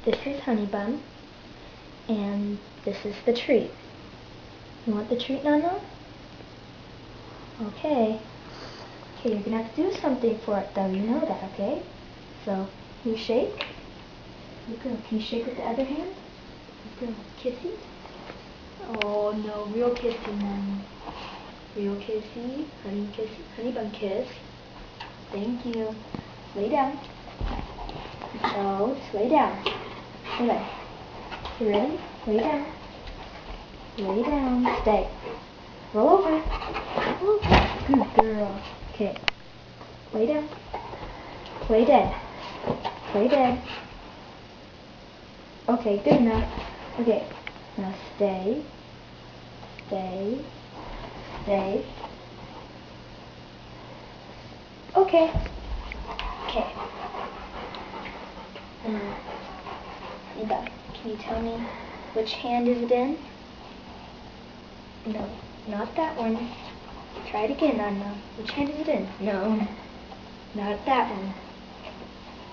This is Honey Bun, and this is the treat. You want the treat, Nana? Okay. Okay, you're gonna have to do something for it, though. You know that, okay? So, you shake. Good girl. Can you shake with the other hand? Good girl. Kissy. Oh no, real kissy, Nana. Real kissy. Honey kissy. Honey Bun kiss. Thank you. Lay down. So, just lay down. Okay. You ready? Lay down. Lay down. Stay. Roll over. Roll over. Good girl. Okay. Lay down. Play dead. Play dead. Okay, good enough. Okay. Now stay. Stay. Stay. Okay. Okay. Eva, can you tell me which hand is it in? No, not that one. Try it again, Anna. Which hand is it in? No, not that one.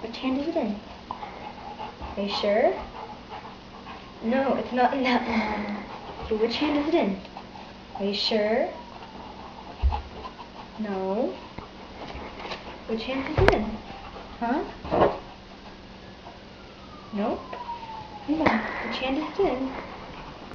Which hand is it in? Are you sure? No, it's not in that one, Anna. Okay, which hand is it in? Are you sure? No. Which hand is it in? Huh? Nope. Come on. Which hand is it in?